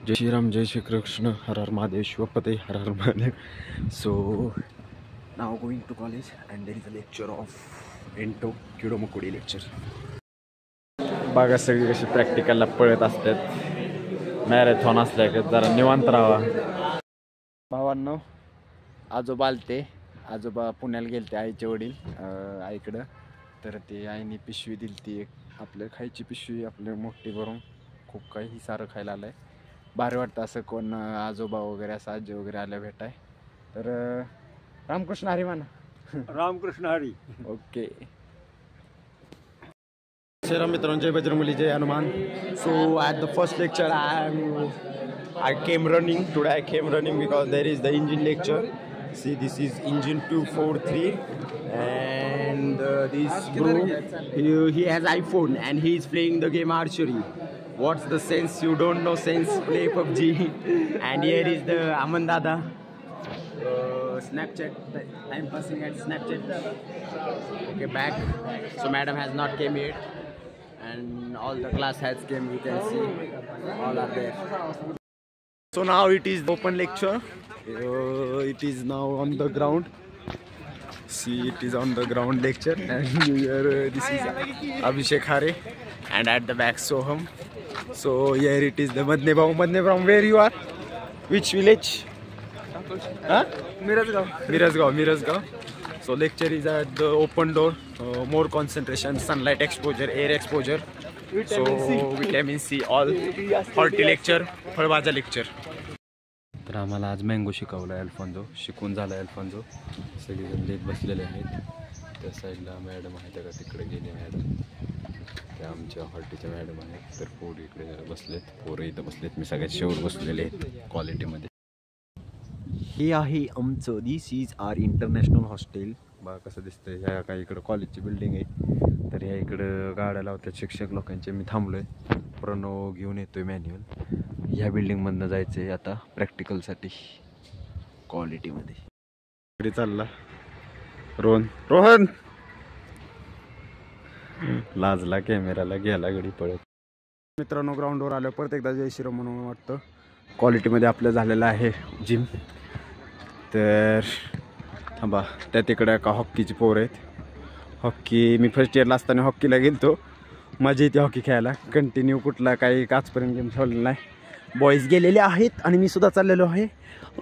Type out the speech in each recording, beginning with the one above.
Jai Shriram, Jai Shri Krishna, her her Mahadev, शिवपते, her her Mahadev. So now going to college and there is a lecture of Ento Kidomokudi lecture. बघा सगळी कशी प्रॅक्टिकलला पळत असतात. Marathon असल्या का जरा निवांत राहा. भावांनो, आजोबा आलते. आजोबा पुण्याला गेलते आईचे वडील आईकडं. तर ते आईने पिशवी दिली ती एक आपल्या खायची पिशवी आपल्या मोठी भरून. खूप काही सारं खायला आलंय. भारी वाटतं असं कोण आजोबा वगैरे असं आजी वगैरे आल्या भेटाय. तर रामकृष्ण हरी म्हणा. रामकृष्ण हरी. ओके. श्रीराम मित्रांनो, जय बजरंगबली, जय Hanuman. So at the first lecture I came running. Today I came running because there is the engine lecture. See, this is engine 243 and this bro, he has iPhone and he is playing the game archery. What's the sense? You don't know sense. Play PUBG. And here is the Aman Dada. Snapchat. I'm passing at Snapchat. Okay, back. So madam has not came yet. And all the class has came. You can see all are there. So now it is open lecture. It is now on the ground. See, it is on the ground lecture. And here this is Abhishek Hare. And at the back Soham. So here it is the Madnebaum. Madnebaum, where you are? Which village? Huh? Mirazgaon. So lecture is at the open door. More concentration, sunlight exposure, air exposure. So vitamin C, all horticulture, फळभाज्या lecture. तर आम्हाला आज mango शिकवला अल्फोन्जो. शिकून झाला अल्फोन्जो. सगळेजण late बसलेले आहेत. त्या साईडला मॅडम आहे त्या तिकडे गेले मॅडम. त्या आमच्या हॉर्टीच्या मॅडम आहेत. तर पोरं इकडे बसलेत. पोरं इथं बसलेत. मी सगळ्यात शेवट बसलेले आहेत क्वालिटीमध्ये. हे आहे आमचं दिस इज आर इंटरनॅशनल हॉस्टेल. बघा कसं दिसतंय. ह्या काही इकडं कॉलेजची बिल्डिंग आहे. तर ह्या इकडं गाड्या लावतात शिक्षक लोकांचे. मी थांबलोय. प्रणव घेऊन येतोय मॅन्युअल. ह्या बिल्डिंगमधनं जायचं आहे आता प्रॅक्टिकलसाठी क्वालिटीमध्ये. इकडे चालला रोहन लाजला कॅमेराला, गेला गडी पळत. मित्रांनो, ग्राउंडवर आलं परत एकदा जय श्रीराम म्हणून वाटतं. क्वालिटीमध्ये आपलं झालेलं आहे जिम. तर थांबा, त्या तिकडे का हॉकीची पोरं आहेत. हॉकी मी फर्स्ट इयरला असताना हॉकीला गेलतो. मजा येते हॉकी खेळायला. कंटिन्यू कुठला काही आजपर्यंत गेम खेळलेला नाही. बॉईज गेलेले आहेत आणि मी सुद्धा चाललेलो आहे.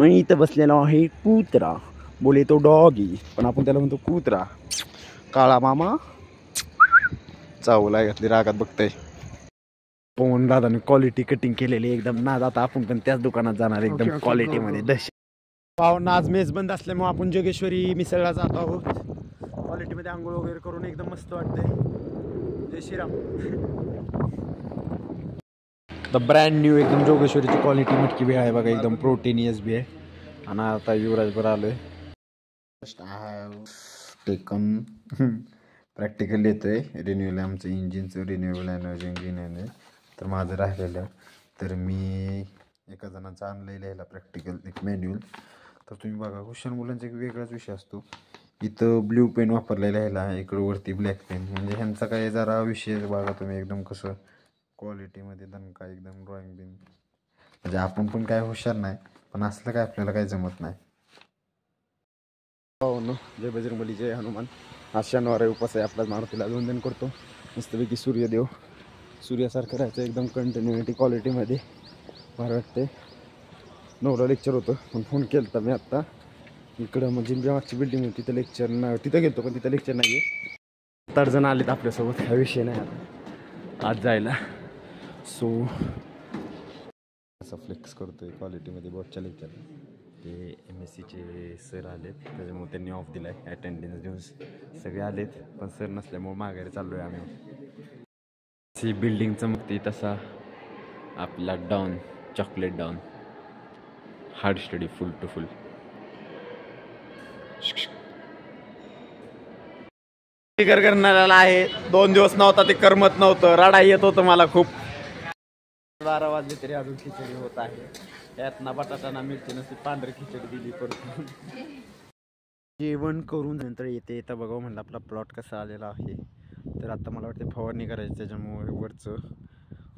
आणि इथं बसलेलो आहे कुत्रा. बोले तो डॉगी, पण आपण त्याला म्हणतो कुत्रा. काळा मामा चावला घातली, रागात बघताय. पवन दादाने क्वालिटी कटिंग केलेली एकदम नाद. आता आपण पण त्याच दुकानात जाणार एकदम क्वालिटीमध्ये. दश पाहून आज मेज बंद असल्यामुळे आपण जोगेश्वरी मिसळला जात आहोत. क्वालिटीमध्ये आंघोळ वगैरे करून एकदम मस्त वाटतंय. जय श्रीराम. द ब्रँड न्यू एकदम जोगेश्वरीची क्वालिटी मटकी बी आहे बघा. एकदम प्रोटीनियस बी आहे. आणि आता युवराजभर आलोय. टेकन प्रॅक्टिकल येतोय. रिन्युएबल आमचं इंजिनचं रिन्युएबल एनर्जी इंजिन आहे. तर माझं राहिलेलं. तर मी एका जणांचं आणलं लिहायला प्रॅक्टिकल एक मॅन्युअल. तर तुम्ही बघा, हुशार मुलांचा एक वेगळाच विषय असतो. इथं ब्ल्यू पेन वापरलेला ह्याला, इकडं वरती ब्लॅक पेन. म्हणजे ह्यांचा काय जरा विषय बघा तुम्ही एकदम कसं क्वालिटीमध्ये दणका एकदम ड्रॉइंग बिन. म्हणजे आपण पण काय हुशार नाही, पण असलं काय आपल्याला काय जमत नाही. हो ना. जय बजरंगबली, जय हनुमान. आज शनिवार उपास आहे आपला. मारुतीला वंदन करतो मस्तपैकी. सूर्यदेव सूर्यासारखं राहायचं एकदम कंटिन्युटी क्वालिटीमध्ये. भारी वाटते. 9ला लेक्चर होतं पण फोन केला होता मी आत्ता. इकडं म्हणजे मागची बिल्डिंग होती, तिथं लेक्चर नाही. तिथं गेलो पण तिथं लेक्चर नाही आहे. 7 जण आलेत आपल्यासोबत. हा विषय नाही आता आज जायला. सो असं फ्लेक्स करतोय क्वालिटीमध्ये. बॉटच्या लेक्चरला ते MSCचे सर आलेत, त्याच्यामुळे त्यांनी ऑफ दिला आहे. अटेंडन्स देऊन सगळे आलेत, पण सर नसल्यामुळे माघारी चाललो आहे आम्ही. बिल्डिंगचं मग ते तसा आपला down chocolate down hard study full to full. करणाऱ्याला आहे. 2 दिवस नव्हता ते करमत नव्हतं. रडा येत होतं मला खूप. 12 वाजले तरी अजून खिचडी होत आहे. यात ना बटाटा ना मिरची नसती, पांढरी खिचडी दिली परत. जेवण करून नंतर येता बघा म्हणलं आपला प्लॉट कसा आलेला आहे. तर आता मला वाटतं फवारणी करायची, त्याच्यामुळे वरचं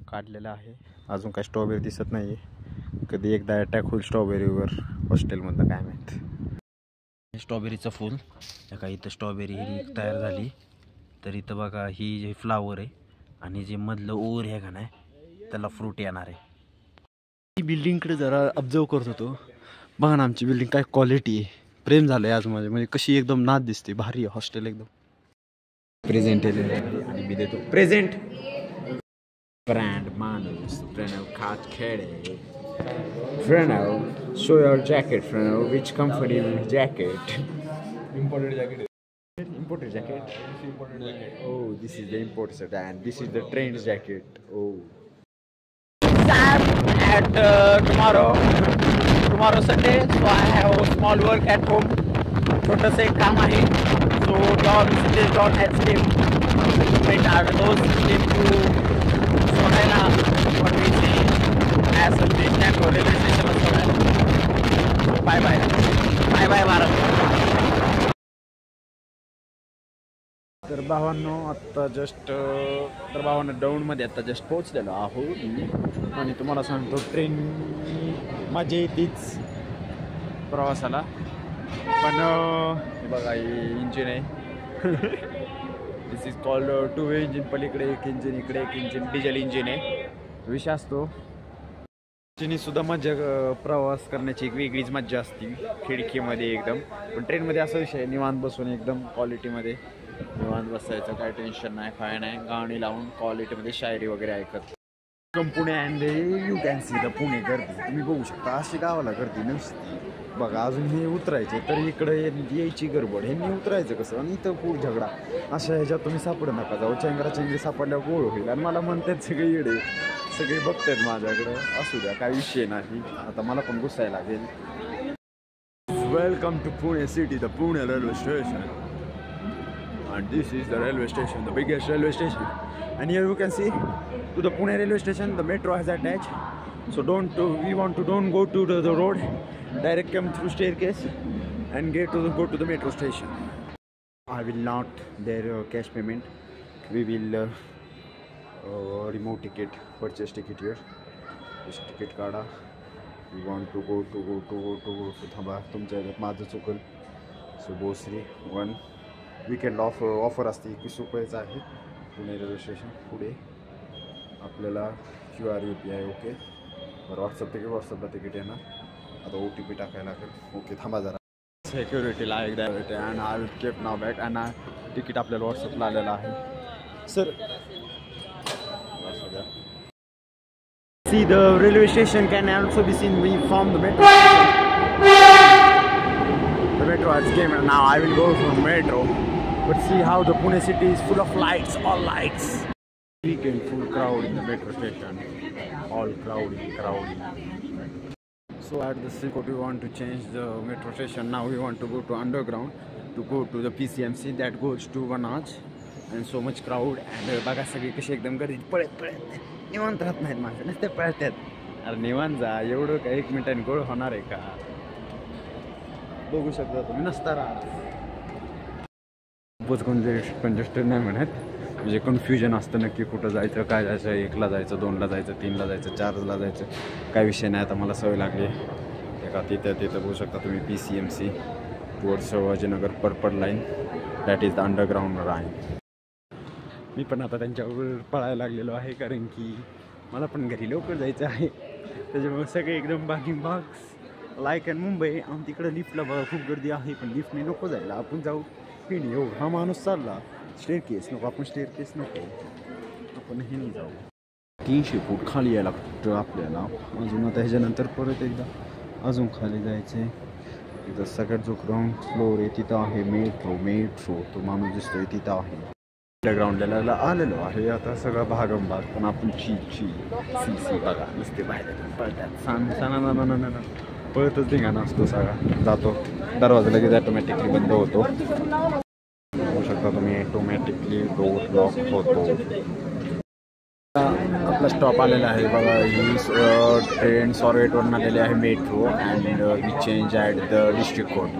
काढलेला आहे. अजून काही स्ट्रॉबेरी दिसत नाही आहे. कधी एकदा अटॅक होईल स्ट्रॉबेरीवर हॉस्टेलमधलं काय माहीत. स्ट्रॉबेरीचं फूल का इथं स्ट्रॉबेरी तयार झाली. तर इथं बघा ही जे फ्लावर आहे आणि जे मधलं ओर आहे का नाही त्याला फ्रूट येणार आहे. ही बिल्डिंगकडे जरा ऑब्झर्व करत होतो. बघा ना आमची बिल्डिंग काय क्वालिटी आहे. प्रेम झालं आहे आज माझे. म्हणजे कशी एकदम नाद दिसते. भारी आहे हॉस्टेल एकदम. प्रेझेंट आणि मी देतो प्रेझेंट. ब्रँड माणूस प्रणव खात खेळे. Pranab show your jacket Pranav. Which company jacket? Imported jacket. Imported jacket? Imported jacket. Oh, this is the imported set and this is the trained jacket. Oh. At tomorrow Sunday, so I have a small work at home. छोटंसं एक काम आहे. So John has came. Wait, are those came to सोडायला what we say as a station or railway station सोडायला. So bye bye Bharat. तर भावांनो आत्ता just डाऊनमध्ये आत्ता जस्ट पोहोचलेलो आहो आणि तुम्हाला सांगतो ट्रेन मजा येतेच प्रवासाला. पण हे बघा हे इंजिन आहे. दिस इज कॉल्ड 2-वे इंजिन. पलीकडे एक इंजिन, इकडे एक इंजिन, डिझेल इंजिन आहे. विषय असतो सुद्धा मजा प्रवास करण्याची एक वेगळीच मज्जा असते खिडकीमध्ये एकदम. पण ट्रेनमध्ये असा विषय निवांत बसून एकदम क्वालिटीमध्ये निवांत बसायचं. काय टेन्शन नाही, काय नाही. गाणी लावून क्वालिटीमध्ये शायरी वगैरे ऐकत. Pune and you can see the Pune गर्दी. तुम्ही बघू शकता अशी गावाला गर्दी नसती. बघा अजून हे उतरायचे तर इकडे यायची गडबड. हे मी उतरायचं कसं आणि इथं खूप झगडा. अशा ह्याच्यात तुम्ही सापडू नका जाऊ. चेंगराचेंगरी सापडल्यावर गोळ होईल. आणि मला म्हणतात सगळे येडे, सगळे बघतात माझ्याकडं. असू द्या काय विषय नाही. आता मला पण घुसायला लागेल. Welcome to Pune city, the Pune railway station. And this is the railway station, the biggest railway station. And here you can see to the Pune railway station, the metro has attached. So don't go to the road. Direct come through staircase and go to the metro station. I will not their cash payment. We will remove ticket, purchase ticket here. This ticket काढा. We want to go to थांबा तुमच्या माझं चुकल. So Bhosari 1 weekend offer असते. 21 रुपयाचं आहे Pune railway station. पुढे आपल्याला QR UPI. ओके बरं व्हॉट्सअपला तिकीट येणार. आता OTP टाकायला लागेल. ओके थांबा जरा सिक्युरिटीला एकदा भेटे. And I will keep now back. And ticket आपल्याला व्हॉट्सअपला आलेलं आहे sir. See the railway station can also be seen from the metro. The metro has came and now I will go from metro. But see how the Pune city is full of lights, all lights. Weekend full crowd in the metro station, all crowding. So at the Silkot we want to change the metro station. Now we want to go to underground to go to the PCMC that goes to Vanaj. And so much crowd and बघा सगळी कशी एकदम गर्दी पळत निवांत राहत नाहीत माणसं. नसते पळतात. अरे निवांत जा. एवढं का 1 मिनिटाने गोळ होणार आहे का? बघू शकता तुम्ही. नसता राहत कंजेस्टेड नाही म्हणत. म्हणजे कन्फ्युजन असतं नक्की कुठं जायचं, काय जायचं. 1ला जायचं, 2ला जायचं, 3ला जायचं, 4ला जायचं. काय विषय नाही. आता मला सवय लागली आहे. एका तिथं बघू शकता तुम्ही PCMC towards Shivajinagar purple line. That is the underground line. मी पण आता त्यांच्यावर पळायला लागलेलो आहे कारण की मला पण घरी लवकर जायचं आहे. त्याच्यामुळे सगळे एकदम बाग लाईक अँड मुंबई. आणि तिकडं लिफ्टला बघा खूप गर्दी आहे. पण लिफ्टने नको जायला. आपण जाऊ पिढी. हो हा माणूस चालला स्टेअरकेस नको. आपण स्टेअरकेस नको. आपण हे नाही जाऊ. 300 फूट खाली यायला लागतं आपल्याला अजून. आता ह्याच्यानंतर परत एकदा अजून खाली जायचं आहे. तिथं सगळ्यात जो ग्राउंड फ्लोअर आहे तिथं आहे मेट्रो. तो माणूस दिसतोय तिथं आहे. ग्राउंड लेवलला आलेलो आहे. आता सगळा भागंभाग. पण आपण ची बघा नुसते बाहेर पळतात. पळतच धिंगाणा असतो सगळा. जातो दरवाजा लगेच ॲटोमॅटिकली बंद होतो. बघू शकता तुम्ही ॲटोमॅटिकली डोर लॉक होतो. आपला स्टॉप आलेला आहे बघा. ही ट्रेन स्वारगेटवरून आलेली आहे metro. And we change at the district court.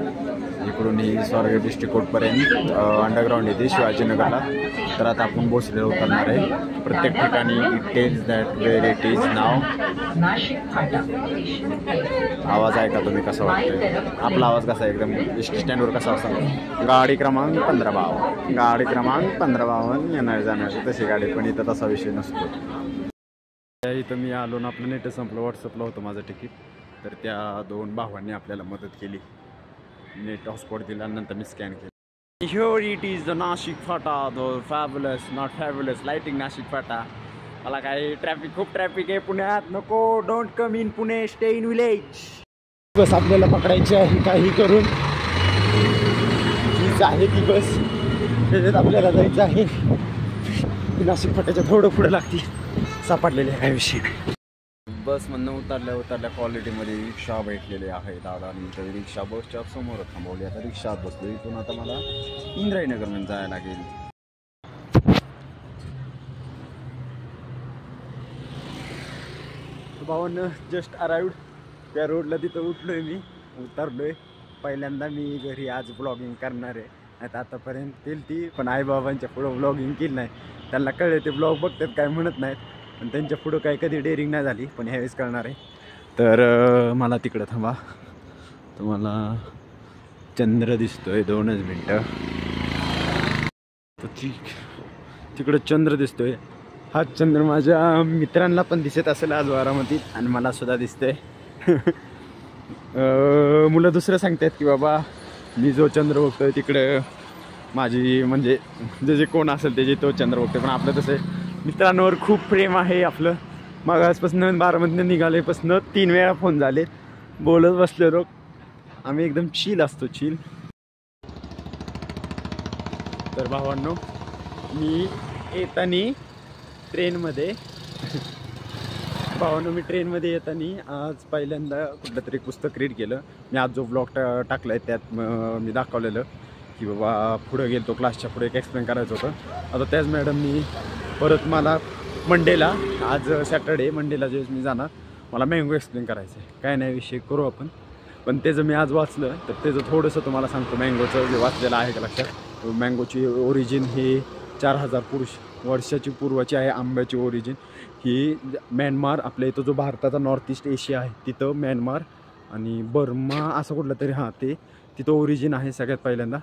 इकडून ही स्वारगेट डिस्ट्रिक्ट कोर्टपर्यंत अंडरग्राऊंड येते शिवाजीनगरला. तर आता आपण भोसरीला उतरणार आहे. प्रत्येक ठिकाणी it tells that where it is now. आवाज आहे का तुम्ही कसा वाटतोय? आपला आवाज कसा आहे एकदम स्टँडवर कसा असावा? गाडी क्रमांक 1552, गाडी क्रमांक 1552 येणार जाणार तशी गाडी, पण इथं तसा विषय नसतो. इथं मी आलो ना, आपलं नेट संपलं, व्हॉट्सअपला होतं माझं तिकीट, तर त्या 2 भावांनी आपल्याला मदत केली. नेट हॉटस्पॉट दिल्यानंतर मी स्कॅन केलं. Here it is the Nashik Fata, the fabulous, not fabulous, lighting Nashik Fata. मला काय ट्रॅफिक, खूप ट्रॅफिक आहे पुण्यात, नको, don't come in Pune, stay in village. Bus आपल्याला पकडायची आहे काही करून, हीच आहे ती बस, त्याच्यात आपल्याला जायचं आहे. नाशिक फाट्याच्या थोडं पुढे लागते, सापडलेले आहे काय विषय. बसमधनं उतरल्या क्वालिटीमध्ये रिक्षा भेटलेले आहे दादा, आणि तर रिक्षा बसच्या समोर थांबवली. आता रिक्षात बसलो. इथून आता मला इंद्रायनगरमध्ये जायला लागेल. भावानं जस्ट अराइव्ड त्या रोडला, तिथं उठलोय मी, उतरलोय. पहिल्यांदा मी घरी आज ब्लॉगिंग करणार आहे. आता आतापर्यंत केली ती, पण आईबाबांच्या पुढं ब्लॉगिंग केली नाही. त्यांना कळले, ते ब्लॉग बघतात काय म्हणत नाहीत, पण त्यांच्या पुढं काही कधी डेअरिंग नाही झाली, पण ह्यावेळेस कळणार आहे. तर मला तिकडं थांबा, तुम्हाला चंद्र दिसतोय, 2च मिनटं. तिकडं चंद्र दिसतोय. हा चंद्र माझ्या मित्रांना पण दिसत असेल आज बारामतीत, आणि मला सुद्धा दिसतंय. मुलं दुसरं सांगतात की बाबा मी जो चंद्र बघतोय तिकडं माझी म्हणजे जे कोण असेल त्याची तो चंद्र बघतोय, पण आपलं तसं मित्रांवर खूप प्रेम आहे आपलं. मग आजपासून बारामतीनं निघालेपासून 3 वेळा फोन झाले, बोलत बसलेलो. आम्ही एकदम चिल असतो, चिल. तर भावांनो, मी येताना ट्रेनमध्ये आज पहिल्यांदा कुठलं तरी पुस्तक रीड केलं. मी आज जो ब्लॉग टाकला आहे त्यात मी दाखवलेलं की बाबा पुढं गेलो, क्लासच्या पुढे एक एक्सप्लेन करायचं होतं. आता त्याच मॅडमनी परत मला मंडेला, आज सॅटर्डे, मंडेला ज्यावेळेस मी जाणार, मला मँगो एक्सप्लेन करायचं आहे. काय नाही विषय करू आपण, पण त्याचं मी आज वाचलं, तर त्याचं थोडंसं तुम्हाला सांगतो. मँगोचं जे वाचलेलं आहे का लक्षात? मँगोची ओरिजिन ही 4000 वर्षाची पूर्वाची आहे. आंब्याची ओरिजिन ही म्यानमार, आपल्या इथं जो भारताचा नॉर्थ ईस्ट एशिया आहे तिथं म्यानमार आणि बर्मा असं कुठलं तरी, हां ते तिथं ओरिजिन आहे सगळ्यात पहिल्यांदा.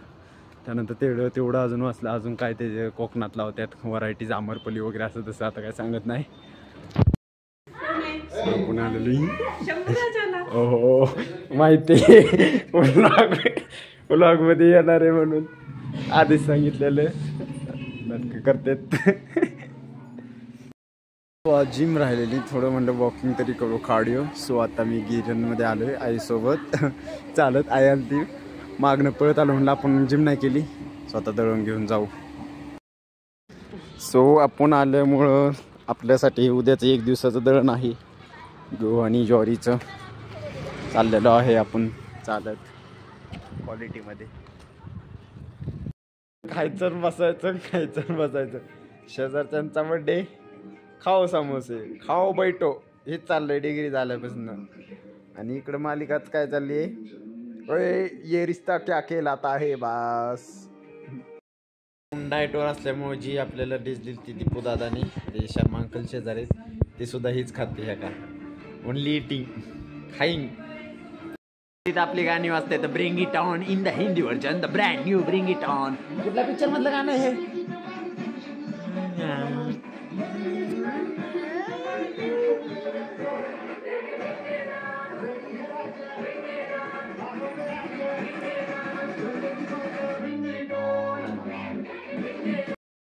त्यानंतर तेवढं अजून वाचलं. अजून काय ते कोकणात लावतात व्हरायटीज, आमरपली वगैरे असं तसं, आता काय सांगत नाही. पुन्हा आलेली हो माहिती व्लॉगमध्ये येणार आहे म्हणून आधीच सांगितलेलं, नाटकं करतात. जिम राहिलेली, थोडं म्हणलं वॉकिंग तरी करू, कार्डिओ. सो आता मी गिरणमध्ये आलो आहे आईसोबत चालत. आई आली ती मागणं पळत आलो, म्हणलं आपण जिम नाही केली, स्वतः दळून घेऊन जाऊ. सो आपण आल्यामुळं आपल्यासाठी उद्याचं 1 दिवसाचं दळण आहे. गहू आणि ज्वारीचं चाललेलं आहे आपण चालत क्वालिटीमध्ये. खायचं बसायचं. शेजारच्यांचा बड्डे, खाओ समोसे, खाओ बैठो, हेच चाललंय डिग्री झाल्यापासून. आणि इकडं मालिकाच काय चालली आहे, ओए ये रिश्ता क्या कहलाता है बास. डाएटवर असल्यामुळे जी आपल्याला डिश दिली ती दीपू दादानी, ते शर्मा अंकल शेजारी, ते सुद्धा हीच खाते ह्या का, ओनली इटिंग, खाईंग. तिथं आपली गाणी वाजते, तर bring it on in the Hindi version, the brand new bring it on. कुठल्या पिक्चर मधलं गाणं आहे हे?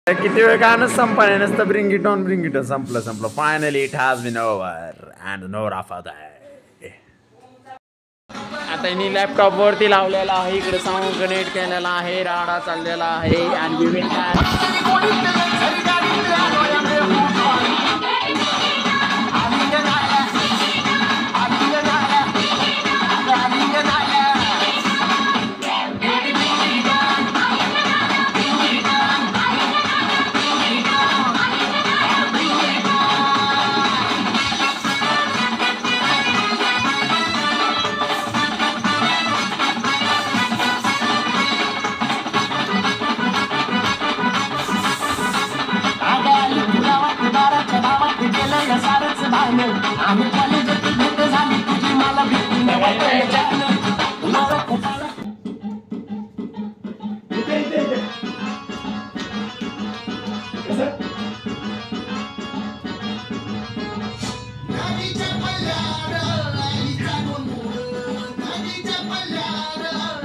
किती वेळ गाणं संपाने नसतं. ब्रिंग इट ऑन संपलं. Finally it has been over and no राफा. आता यांनी लॅपटॉप वरती लावलेला आहे, इकडे साऊंड कनेक्ट केलेला आहे, राडा चाललेला आहे. आणि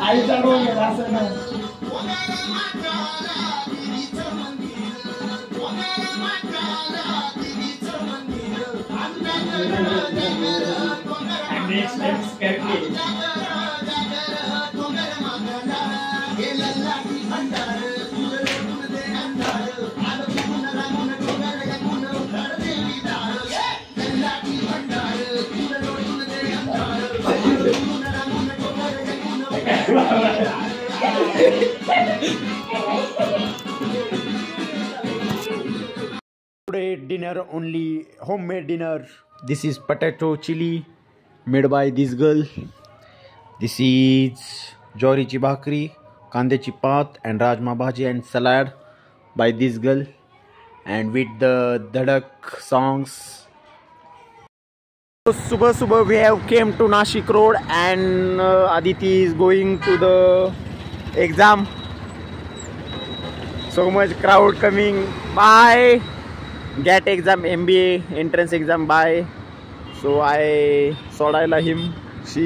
आईचा डोंग आहे असं नाही. Today dinner only homemade dinner. This is potato chili made by this girl. This is jorichi bhakri, kandechi path and rajma bhaji and salad by this girl, and with the dhadak songs. So subah we have came to Nashik Road and Aditi is going to the exam. So much crowd coming. Bye. GAT exam, MBA entrance exam. Bye. So I sodaila him. She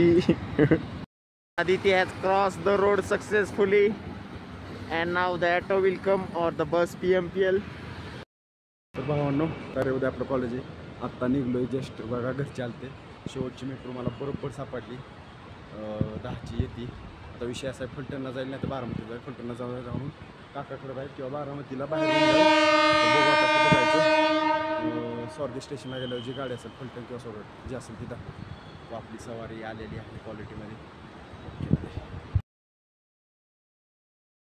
Aditi has crossed the road successfully, and now the auto will come or the bus PMPL. तर भावांनो, तर उद्या आपलं college आहे. आत्ता निघलोय just बघा घर चालते. शेवटची मेट्रो मला बरोबर सापडली 10ची येते. आता विषय असा आहे फलटणला जाईल नाही तर बारामतीला जाईल. फलटणला जाऊन काकाकडे जाईल किंवा बारामतीला बाहेर बघू आता कुठं जायचं. स्वारगे स्टेशनला गेल्यावर जी गाडी असेल फलटण किंवा सोरड जी असेल तिथं व आपली सवारी आलेली आहे क्वालिटीमध्ये.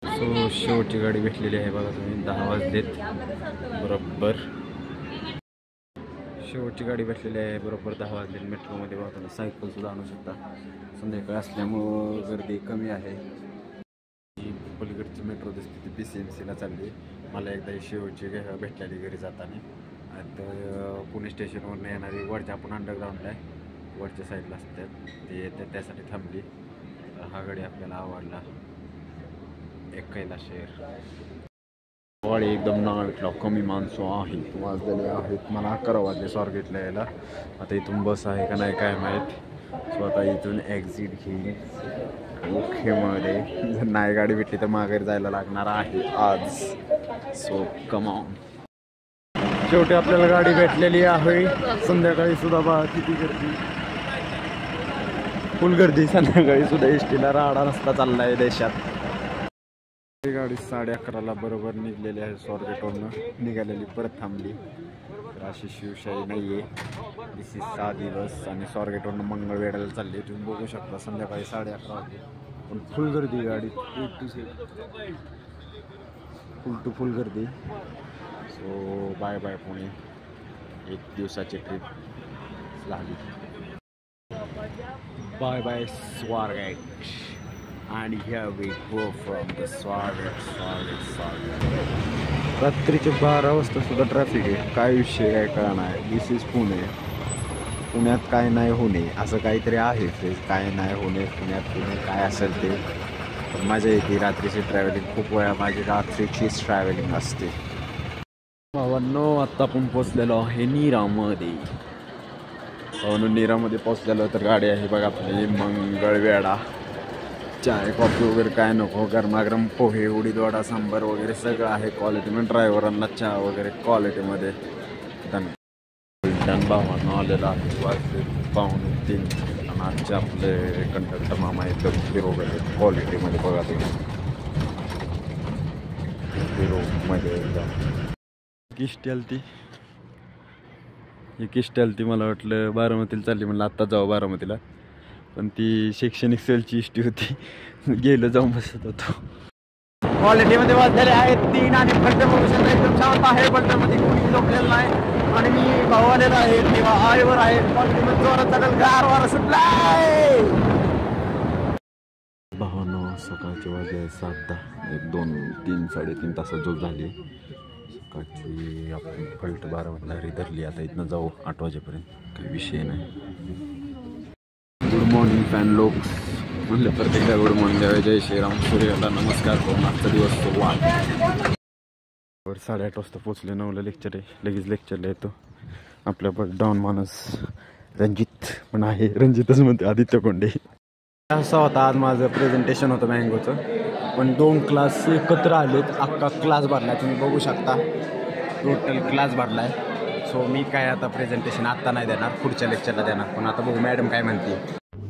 सो शेवटची गाडी भेटलेली आहे बघा तुम्ही 10 वाजलेत बरोबर. शेवटची गाडी भेटलेली आहे बरोबर 10 वाजले. मेट्रोमध्ये बघा तुम्ही सायकलसुद्धा आणू शकता. संध्याकाळ असल्यामुळं गर्दी कमी आहे. पलीकडची मेट्रो दिसते ती PCMCला चालली. मला एकदा ही शेवटची भेटलेली घरी जाताना. आता पुणे स्टेशनवरून येणारी वरच्या आपण अंडरग्राऊंडला आहे वरच्या साईडला असतात ते येते त्यासाठी थांबली. तर हा गाडी आपल्याला आवडला. एक कैलाशेर वाडी एकदम नावेतला कमी माणसं आहेत वाजलेले आहेत. मला 11 वाजले स्वारगेटला यायला. आता इथून बस आहे का नाही काय माहीत. सो आता इथून एक्झिट घेईल मुख्यमध्ये. जर नाही गाडी भेटली तर माघारी जायला लागणार आहे आज. So come on. शेवटी आपल्याला गाडी भेटलेली आहे. संध्याकाळी सुद्धा बघा किती गर्दी, फुल गर्दी. संध्याकाळी सुद्धा एसटीला राडा रस्ता चालला आहे देशात. ही गाडी 11:30ला बरोबर निघलेली आहे. स्वारगेटवरनं निघालेली परत थांबली. तर अशी शिवशाही नाही आहे. दिस इज साधी बस आणि स्वारगेटवरनं मंगळवेढ्याला चालली. तुम्ही बघू शकता संध्याकाळी 11:30 वाजले पण फुल गर्दी गाडी. फुल टू फुल गर्दी. So bye bye Pune. एक दिवसाची ट्रिप झाली. Bye bye Swargate. And here we go from the Swagat. रात्रीचे 12 वाजता सुद्धा ट्रॅफिक आहे. काय विषय काय कळणार नाही. दिस इज पुणे. पुण्यात काय नाही होणे असं काहीतरी आहे. काय नाही होणे पुण्यात पुणे काय असेल ते. पण मजा येते रात्रीची ट्रॅव्हलिंग. खूप वेळा माझी रात्रीचीच ट्रॅव्हलिंग असते. भावांनो आत्ता आपण पोचलेलो आहे नीरामध्ये. नीरामध्ये पोचलेलो तर गाडी आहे बघा आपली मंगळवेढा. चाय कॉफी वगैरे काय नको. गरमागरम पोहे उडीद वडा सांबार वगैरे सगळं आहे क्वालिटीमध्ये. ड्रायव्हरांना चहा वगैरे क्वालिटीमध्ये. फलटण भावांना आलेला आहे. वाजले 2:45 आणि आजचे आपले कंडक्टर मामा एकदम हिरो वगैरे क्वालिटीमध्ये बघा तुम्ही. हिरोमध्ये एकदम. किष्टी आली ही किष्टी आली. मला वाटलं बारामतीला चालली म्हणलं आत्ता जाऊ बारामतीला. पण ती शैक्षणिक सेलची इष्टी होती. गेलो जाऊन बसत होतो. क्वालिटीमध्ये वाजलेले आहेत 3 आणि फलटण बघू शकता एकदम शांत आहे. फलटणमध्ये कोणी झोपलेलं नाही आणि मी भाऊ आलेला आहे किंवा आईवर आहे. क्वालिटीमध्ये जोरात चालेल गार वारा सुटलाय. भावांनो सकाळचे वाजले 7:10. 1 2 3 3.5 तासात झोप झाली. सकाळची आपण फलटण बारामतीला धरली. आता इथनं जाऊ 8 वाजेपर्यंत. काही विषय नाही. गुड मॉर्निंग फॅन लोक म्हणलं प्रत्येकदा गुड मॉर्निंग द्यावे. जय श्रीराम. सूर्याला नमस्कार करून आजचा दिवस सुरुवात. 8:30 वाजता पोचले. 9ला लेक्चर आहे. लगेच लेक्चरला येतो. आपल्या डॉन माणूस रणजित पण आहे. रणजितच म्हणते आदित्य कोंडे. असं होता आज माझं प्रेझेंटेशन होतं मँगोचं, पण 2 क्लास एकत्र आलेत, अख्खा क्लास भरला आहे, तुम्ही बघू शकता टोटल क्लास भरला आहे. सो मी काय आता प्रेझेंटेशन आत्ता नाही देणार, पुढच्या लेक्चरला देणार, पण आता बघू मॅडम काय म्हणते.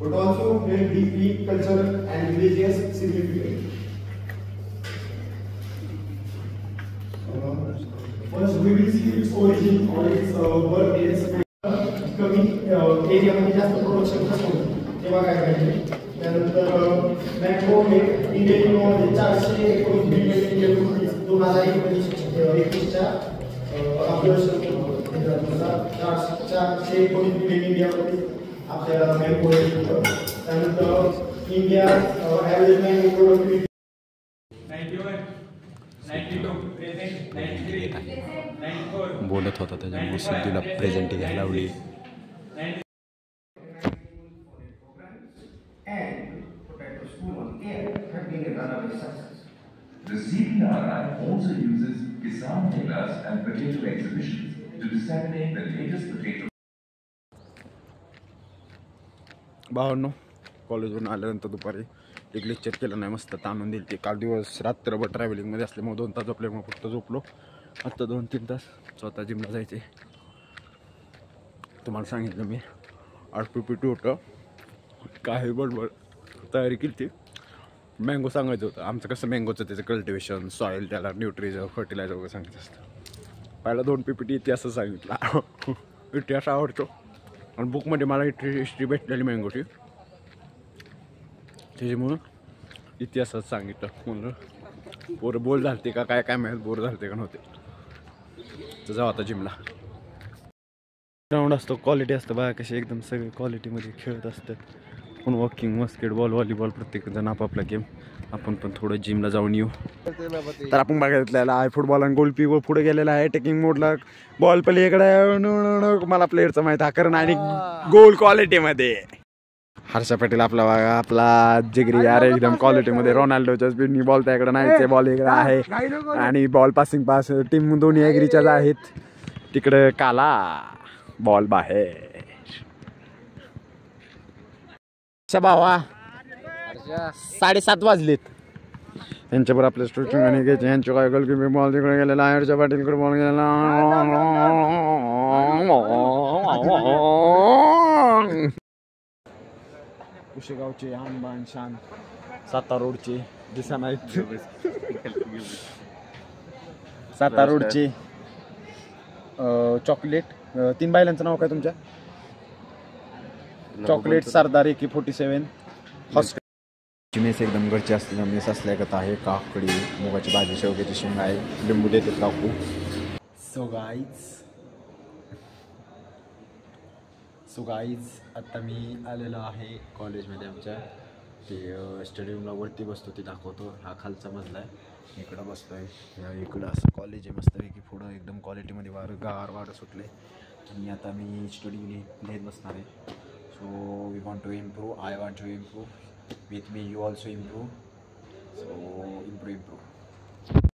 But also very deeply cultural and religious significance. First we will see its origin or its birth कमी एरियामध्ये जास्त प्रोडक्शन नसतो तेव्हा काय करायचे. त्यानंतर मँगो हे इंडियन 419 बिलियन इंडियन रुपीज 2021च्या अभ्यासानुसार 419 बिलियन इंडियन रुपीज आपल्याला मँगो येतो. त्यानंतर India average mango productivity 91, 92, present 93, 94. बोलत होता त्याच्यामुळे सिद्धूला प्रेझेंट घ्यायला लावली. The CPRI also uses Kisan Melas and potato exhibitions to disseminate the latest potato. भावांनो, कॉलेजवरून आल्यानंतर दुपारी एक लेक्चर केलं नाही, मस्त ताणून दिली. ते काल दिवस रात्रभर ट्रॅव्हलिंगमध्ये असल्यामुळे 2 तास झोपल्यामुळे फक्त झोपलो. आत्ता 2-3 तास स्वतः जिमला जायचे. तुम्हाला सांगितलं मी 8 PPT होतं, काही बडबड तयारी केली ती. मँगो सांगायचं होतं आमचं, कसं मँगोचं त्याचं कल्टिवेशन, सॉईल, त्याला न्यूट्रिजन, फर्टिलायझर वगैरे सांगायचं असतं. पहिला 2 PPT इतिहासच सांगितला. इतिहास आवडतो आणि बुकमध्ये मला हिस्ट्री भेटलेली मँगोची, त्याच्यामुळं इतिहासात सांगितलं. म्हणलं पोरं बोल झालते का काय माहीत, बोर झालते का नव्हते. तर जाऊ आता जिमला. ग्राउंड असतो, क्वालिटी असतं बघा कशी एकदम सगळे क्वालिटीमध्ये खेळत असतात. पण वॉकिंग, बास्केटबॉल, व्हॉलीबॉल, प्रत्येकजण आपापला गेम. आपण पण थोडं जिमला जाऊन येऊ. तर आपण बघितलेला आहे फुटबॉल आणि गोलपी पुढे गेलेला आहे टेकिंग मोडला. बॉल पली इकडे मला प्लेअरचं माहीत हा करण आणि गोल क्वालिटीमध्ये. हर्षा पटेल आपला बघा, आपला जिगरी यार एकदम क्वालिटीमध्ये. रोनाल्डोच्या स्पीडनी बॉल त्याकडे नाही, बॉल इकडे आहे आणि बॉल पासिंग पास टीम दोन्ही एग्रीच्याच आहेत. तिकडे काला बॉल बाहेर. भावा 7:30 वाजलेत. यांच्यावर आपल्या स्ट्रोचिंग आणि घ्यायचे. यांच्या काय गोलकीपर बॉल तिकडे गेलेला आहे, हर्षा पाटीलकडे बॉल गेलेला. कुशेगावचे आनबान शान, सातारा रोडचे दिसा नाहीत. सातारा रोडचे चॉकलेट. 3 बायलांचं नाव काय तुमच्या? चॉकलेट सरदार AK-47 हॉस्टेल. मेस एकदम घरची असलेला मेस असल्यागत आहे. काकडी, मुगाची भाजी, शेवग्याची शेंगा आहे, लिंबू देतात काकू. सो गाईज आता मी आलेलो आहे कॉलेजमध्ये आमच्या. ते स्टेडियमला वरती बसतो ते दाखवतो. हा खालचा मजला आहे, इकडं बसतो आहे. इकडं असं कॉलेज आहे मस्तपैकी. पुढं एकदम क्वालिटीमध्ये वारं सुटले. आणि आता मी स्टडी लिहित बसणार आहे. So we want to improve. I want to improve. With me, you also improve. So improve.